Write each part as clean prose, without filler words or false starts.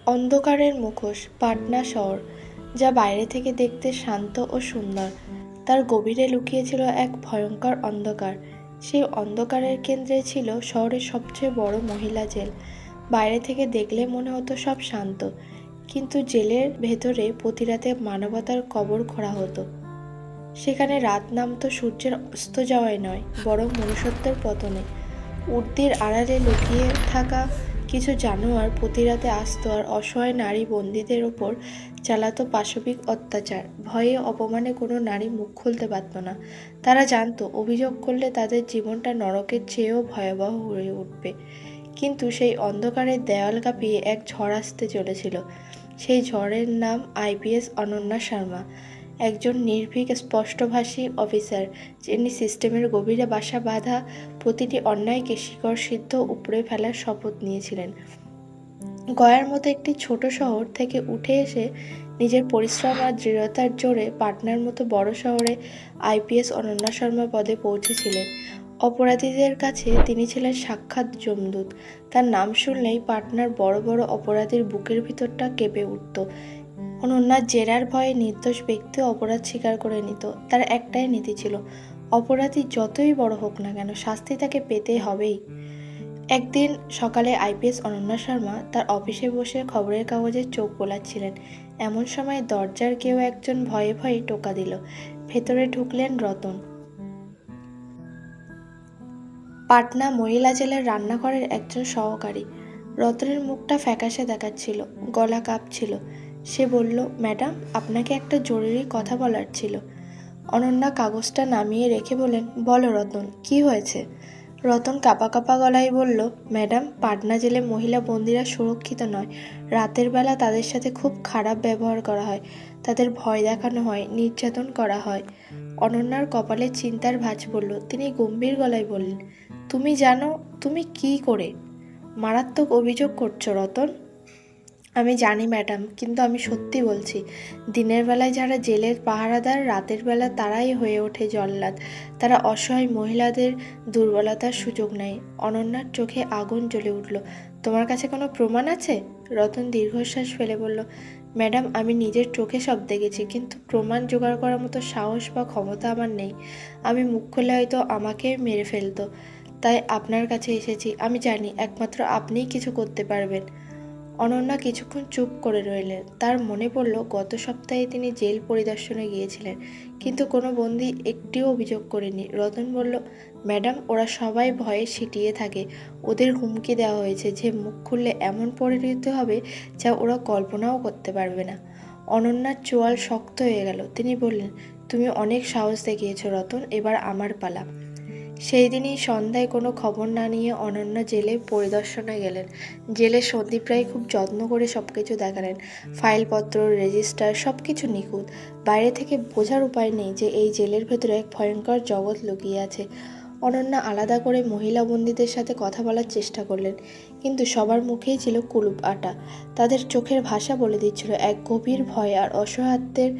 অন্ধকারের মুখোশ পাটনা শহর, যা বাইরে থেকে দেখতে শান্ত ও সুন্দর, তার গভীরে লুকিয়ে ছিল এক ভয়ঙ্কর অন্ধকার। সেই অন্ধকারের কেন্দ্রে ছিল শহরের সবচেয়ে বড় মহিলা জেল। বাইরে থেকে দেখলে মনে হতো সব শান্ত, কিন্তু জেলের ভেতরে প্রতি রাতে মানবতার কবর খোঁড়া হতো। সেখানে রাত নামতো সূর্যের অস্ত যাওয়ায় নয়, বরং মনুষ্যত্বের পতনে। উর্দির আড়ালে লুকিয়ে থাকা কিছু জানোয়ার প্রতি রাতে আসতো আর অসহায় নারী বন্দীদের ওপর চালাতো পাশবিক অত্যাচার। ভয়ে অপমানে কোনো নারী মুখ খুলতে পারত না। তারা জানতো অভিযোগ করলে তাদের জীবনটা নরকের চেয়েও ভয়াবহ হয়ে উঠবে। কিন্তু সেই অন্ধকারের দেওয়াল কাঁপিয়ে এক ঝড় আসতে চলেছিল। সেই ঝড়ের নাম আইপিএস অনন্যা শর্মা, একজন নির্ভীক স্পষ্টভাষী অফিসার, যিনি সিস্টেমের গভীরে বাসা বাঁধা প্রতিটি অন্যায়কে শিকড় সিদ্ধ উপড়ে ফেলার শপথ নিয়েছিলেন। গয়ার মতো একটি ছোট শহর থেকে উঠে এসে নিজের পরিশ্রম আর দৃঢ়তার জোরে পাটনার মতো বড় শহরে আইপিএস অনন্যা শর্মা পদে পৌঁছেছিলেন। অপরাধীদের কাছে তিনি ছিলেন সাক্ষাৎ যমদূত। তার নাম শুনলেই পাটনার বড় বড় অপরাধীর বুকের ভিতরটা কেঁপে উঠত। অনন্যার জেরার ভয়ে নির্দোষ ব্যক্তিও অপরাধ স্বীকার করে নিত। তার একটাই নীতি ছিল, অপরাধী যতই বড় হোক না কেন শাস্তি তাকে পেতে হবেই। একদিন সকালে আইপিএস অনন্যা শর্মা তার অফিসে বসে খবরের কাগজে চোখ বোলাচ্ছিলেন। এমন সময় দরজার কেউ একজন ভয়ে ভয়ে টোকা দিল। ভেতরে ঢুকলেন রতন, পাটনা মহিলা জেলার রান্নাঘরের একজন সহকারী। রতনের মুখটা ফ্যাকাশে দেখাচ্ছিল, গলা কাঁপছিল। সে বলল, ম্যাডাম, আপনাকে একটা জরুরি কথা বলার ছিল। অনন্যা কাগজটা নামিয়ে রেখে বলেন, বলো রতন, কি হয়েছে? রতন কাঁপা কাঁপা গলায় বলল, ম্যাডাম, পাটনা জেলে মহিলা বন্দীরা সুরক্ষিত নয়। রাতের বেলা তাদের সাথে খুব খারাপ ব্যবহার করা হয়, তাদের ভয় দেখানো হয়, নির্যাতন করা হয়। অনন্যার কপালে চিন্তার ভাঁজ পড়ল। তিনি গম্ভীর গলায় বললেন, তুমি জানো? তুমি কি করে মারাত্মক অভিযোগ করছো রতন? আমি জানি ম্যাডাম, কিন্তু আমি সত্যি বলছি। দিনের বেলায় যারা জেলের পাহারাদার, রাতের বেলা তারাই হয়ে ওঠে জল্লাদ। তারা অসহায় মহিলাদের দুর্বলতার সুযোগ নেয়। অনন্যার চোখে আগুন জ্বলে উঠল। তোমার কাছে কোনো প্রমাণ আছে? রতন দীর্ঘশ্বাস ফেলে বলল, ম্যাডাম, আমি নিজের চোখে সব দেখেছি, কিন্তু প্রমাণ জোগাড় করার মতো সাহস বা ক্ষমতা আমার নেই। আমি মুখ খুললে হয়তো আমাকে মেরে ফেলতো। তাই আপনার কাছে এসেছি। আমি জানি একমাত্র আপনিই কিছু করতে পারবেন। অনন্যা কিছুক্ষণ চুপ করে রইলেন। তার মনে পড়ল গত সপ্তাহে তিনি জেল পরিদর্শনে গিয়েছিলেন, কিন্তু কোনো বন্দী একটিও অভিযোগ করেনি। রতন বলল, ম্যাডাম, ওরা সবাই ভয়ে সিটিয়ে থাকে। ওদের হুমকি দেওয়া হয়েছে যে মুখ খুললে এমন পরিণতি হবে যা ওরা কল্পনাও করতে পারবে না। অনন্যার চোয়াল শক্ত হয়ে গেল। তিনি বললেন, তুমি অনেক সাহস দেখিয়েছ রতন, এবার আমার পালা। সেই দিনই সন্ধ্যায় কোনো খবর না নিয়ে অনন্যা জেলে পরিদর্শনে গেলেন। জেলের সন্দীপরাই খুব যত্ন করে সবকিছু দেখালেন। ফাইলপত্র, রেজিস্টার, সবকিছু নিখুঁত। বাইরে থেকে বোঝার উপায় নেই যে এই জেলের ভেতরে এক ভয়ঙ্কর জগৎ লুকিয়ে আছে। অনন্যা আলাদা করে মহিলা বন্দীদের সাথে কথা বলার চেষ্টা করলেন, কিন্তু সবার মুখেই ছিল কুলুপ আটা। তাদের চোখের ভাষা বলে দিচ্ছিল এক গভীর ভয় আর অসহায়ত্বের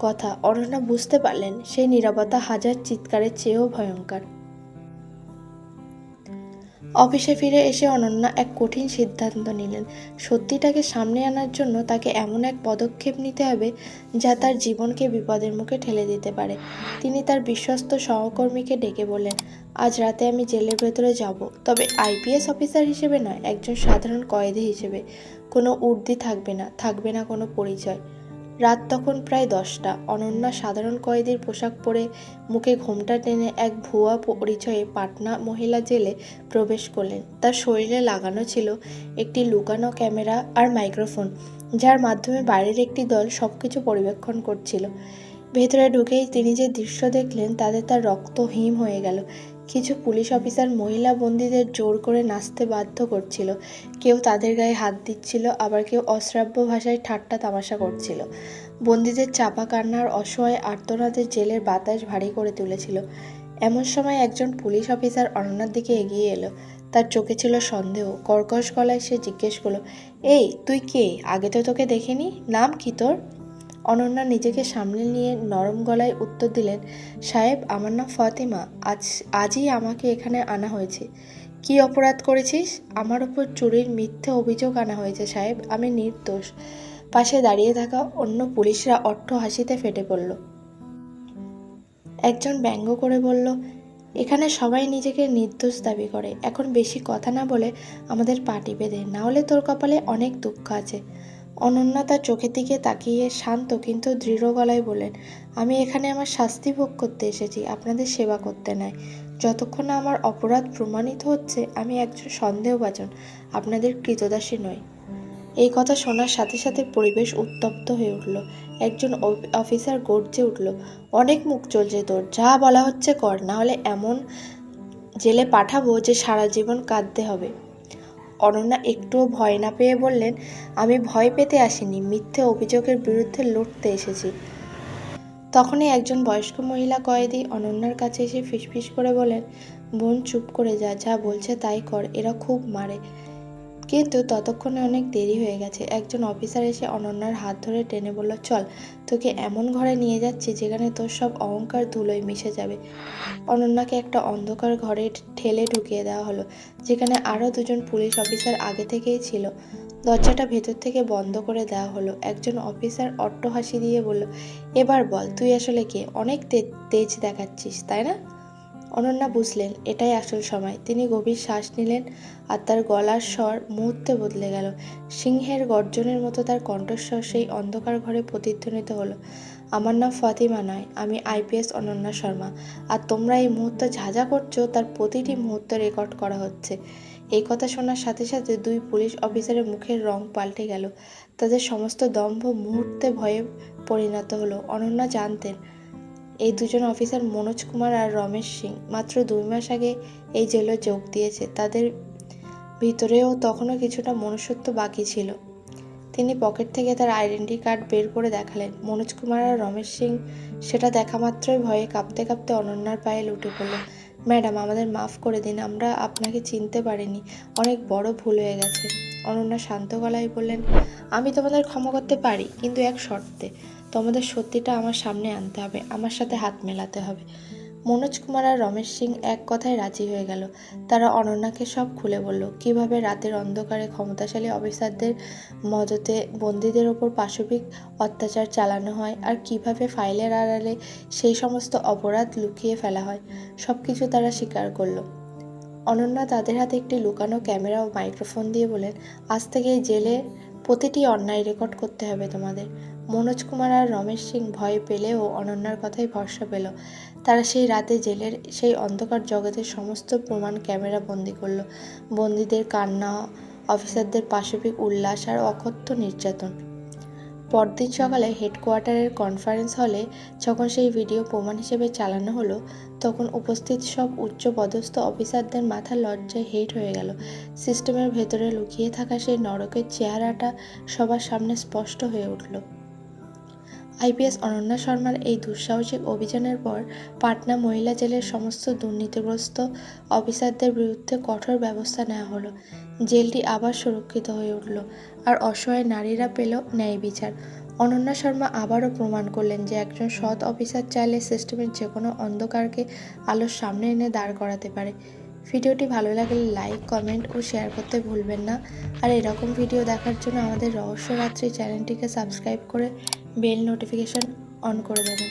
কথা। অনন্যা বুঝতে পারলেন সেই নীরবতা হাজার চিৎকারের চেয়েও ভয়ঙ্কর। অফিসে ফিরে এসে অনন্যা এক কঠিন সিদ্ধান্ত নিলেন। সত্যিটাকে সামনে আনার জন্য তাকে এমন এক পদক্ষেপ নিতে হবে যা তার জীবনকে বিপদের মুখে ঠেলে দিতে পারে। তিনি তার বিশ্বস্ত সহকর্মীকে ডেকে বললেন, আজ রাতে আমি জেলের ভেতরে যাব, তবে আইপিএস অফিসার হিসেবে নয়, একজন সাধারণ কয়েদি হিসেবে। কোনো উর্দি থাকবে না, থাকবে না কোনো পরিচয়। রাত তখন প্রায় 10টা। অনন্যা সাধারণ কয়েদির পোশাক পরে মুখে ঘোমটা টেনে এক ভুয়া পরিচয়ে পাটনা মহিলা জেলে প্রবেশ করলেন। তার শরীরে লাগানো ছিল একটি লুকানো ক্যামেরা আর মাইক্রোফোন, যার মাধ্যমে বাইরের একটি দল সবকিছু পর্যবেক্ষণ করছিল। ভেতরে ঢুকেই তিনি যে দৃশ্য দেখলেন তাতে তার রক্ত হিম হয়ে গেল। কিছু পুলিশ অফিসার মহিলা বন্দীদের জোর করে নাচতে বাধ্য করছিল। কেউ তাদের গায়ে হাত দিচ্ছিল, আবার কেউ অশ্রাব্য ভাষায় ঠাট্টা তামাশা করছিল। বন্দীদের চাপা কান্নার অসহায় আর্তনাদের জেলের বাতাস ভারী করে তুলেছিল। এমন সময় একজন পুলিশ অফিসার অনন্যার দিকে এগিয়ে এলো। তার চোখে ছিল সন্দেহ। কর্কশ গলায় সে জিজ্ঞেস করলো, এই, তুই কে? আগে তো তোকে দেখিনি। নাম কি তোর? অনন্যা নিজেকে সামলে নিয়ে নরম গলায় উত্তর দিলেন, সাহেব, আমার নাম ফাতিমা। আজই আমাকে এখানে আনা হয়েছে। কি অপরাধ করেছিস? আমার ওপর চুরির মিথ্যে অভিযোগ আনা হয়েছে সাহেব, আমি নির্দোষ। পাশে দাঁড়িয়ে থাকা অন্য পুলিশরা অট্ট হাসিতে ফেটে পড়ল। একজন ব্যঙ্গ করে বলল, এখানে সবাই নিজেকে নির্দোষ দাবি করে। এখন বেশি কথা না বলে আমাদের পা টিপে দে, না হলে তোর কপালে অনেক দুঃখ আছে। অনন্যা তার চোখের দিকে তাকিয়ে শান্ত কিন্তু দৃঢ় গলায় বললেন, আমি এখানে আমার শাস্তি ভোগ করতে এসেছি, আপনাদের সেবা করতে নয়। যতক্ষণ না আমার অপরাধ প্রমাণিত হচ্ছে আমি একজন সন্দেহভাজন, আপনাদের কৃতদাসী নই। এই কথা শোনার সাথে সাথে পরিবেশ উত্তপ্ত হয়ে উঠল। একজন অফিসার গর্জে উঠল, অনেক মুখ চলছে তোর, যা বলা হচ্ছে কর, না হলে এমন জেলে পাঠাবো যে সারা জীবন কাঁদতে হবে। অনন্যা একটুও ভয় না পেয়ে বললেন, আমি ভয় পেতে আসিনি, মিথ্যে অভিযোগের বিরুদ্ধে লড়তে এসেছি। তখনই একজন বয়স্ক মহিলা কয়েদি অনন্যার কাছে এসে ফিসফিস করে বলেন, বোন চুপ করে যা, যা বলছে তাই কর, এরা খুব মারে। কিন্তু ততক্ষণে অনেক দেরি হয়ে গেছে। একজন অফিসার এসে অনন্যার হাত ধরে টেনে বলল, চল, তোকে এমন ঘরে নিয়ে যাচ্ছি যেখানে তোর সব অহংকার ধুলোয় মিশে যাবে। অনন্যাকে একটা অন্ধকার ঘরে ঠেলে ঢুকিয়ে দেওয়া হলো, যেখানে আরও দুজন পুলিশ অফিসার আগে থেকেই ছিল। দরজাটা ভেতর থেকে বন্ধ করে দেওয়া হলো। একজন অফিসার অট্ট হাসি দিয়ে বলল, এবার বল, তুই আসলে কে? অনেক তেজ দেখাচ্ছিস, তাই না? অনন্যা বুঝলেন এটাই আসল সময়। তিনি গভীর শ্বাস নিলেন আর তার গলার স্বর মুহূর্তে বদলে গেল। সিংহের গর্জনের মতো তার কণ্ঠস্বর সেই অন্ধকার ঘরে প্রতিধ্বনিত হলো, আমার নাম ফাতিমা নয়, আমি আইপিএস অনন্যা শর্মা। আর তোমরা এই মুহূর্তে যা যা করছো তার প্রতিটি মুহূর্ত রেকর্ড করা হচ্ছে। এই কথা শোনার সাথে সাথে দুই পুলিশ অফিসারের মুখের রং পাল্টে গেল। তাদের সমস্ত দম্ভ মুহূর্তে ভয়ে পরিণত হলো। অনন্যা জানতেন এই দুজন অফিসার মনোজ কুমার আর রমেশ সিং মাত্র 2 মাস আগে এই জেলে যোগ দিয়েছে। তাদের ভিতরেও তখনও কিছুটা মনুষ্যত্ব বাকি ছিল। তিনি পকেট থেকে তার আইডেন্টি কার্ড বের করে দেখালেন। মনোজ কুমার আর রমেশ সিং সেটা দেখা মাত্রই ভয়ে কাঁপতে কাঁপতে অনন্যার পায়ে লুটে পড়ল। ম্যাডাম, আমাদের মাফ করে দিন, আমরা আপনাকে চিনতে পারিনি, অনেক বড় ভুল হয়ে গেছে। অনন্যা শান্ত গলায় বললেন, আমি তোমাদের ক্ষমা করতে পারি, কিন্তু এক শর্তে, তোমাদের সত্যিটা আমার সামনে আনতে হবে, আমার সাথে হাত মেলাতে হবে। মনোজ কুমার আর রমেশ সিং এক কথায় রাজি হয়ে গেল। তারা অনন্যাকে সব খুলে বলল, কিভাবে রাতের অন্ধকারে ক্ষমতাশালী অফিসারদের মদতে বন্দীদের ওপর পাশবিক অত্যাচার চালানো হয়, আর কিভাবে ফাইলের আড়ালে সেই সমস্ত অপরাধ লুকিয়ে ফেলা হয়। সব কিছু তারা স্বীকার করলো। অনন্যা তাদের হাতে একটি লুকানো ক্যামেরা ও মাইক্রোফোন দিয়ে বলেন, আজ থেকে এই জেলে প্রতিটি অন্যায় রেকর্ড করতে হবে তোমাদের। মনোজ কুমার আর রমেশ সিং ভয় পেলেও অনন্যার কথাই ভরসা পেল। তারা সেই রাতে জেলের সেই অন্ধকার জগতের সমস্ত প্রমাণ ক্যামেরা বন্দি করলো। বন্দীদের কান্না, অফিসারদের পাশবিক উল্লাস আর অকথ্য নির্যাতন। পরদিন সকালে হেডকোয়ার্টারের কনফারেন্স হলে যখন সেই ভিডিও প্রমাণ হিসেবে চালানো হলো, তখন উপস্থিত সব উচ্চপদস্থ অফিসারদের মাথা লজ্জায় হেঁট হয়ে গেল। সিস্টেমের ভেতরে লুকিয়ে থাকা সেই নরকের চেহারাটা সবার সামনে স্পষ্ট হয়ে উঠল। আইপিএস অনন্যা শর্মার এই দুঃসাহসিক অভিযানের পর পাটনা মহিলা জেলের সমস্ত দুর্নীতিগ্রস্ত অফিসারদের বিরুদ্ধে কঠোর ব্যবস্থা নেওয়া হলো। জেলটি আবার সুরক্ষিত হয়ে উঠল, আর অসহায় নারীরা পেল ন্যায় বিচার। অনন্যা শর্মা আবারও প্রমাণ করলেন যে একজন সৎ অফিসার চাইলে সিস্টেমের যে কোনো অন্ধকারকে আলোর সামনে এনে দাঁড় করাতে পারে। ভিডিওটি ভালো লাগলে লাইক, কমেন্ট ও শেয়ার করতে ভুলবেন না। আর এরকম ভিডিও দেখার জন্য আমাদের রহস্যরাত্রি চ্যানেলটিকে সাবস্ক্রাইব করে বেল নোটিফিকেশন অন করে দেবেন।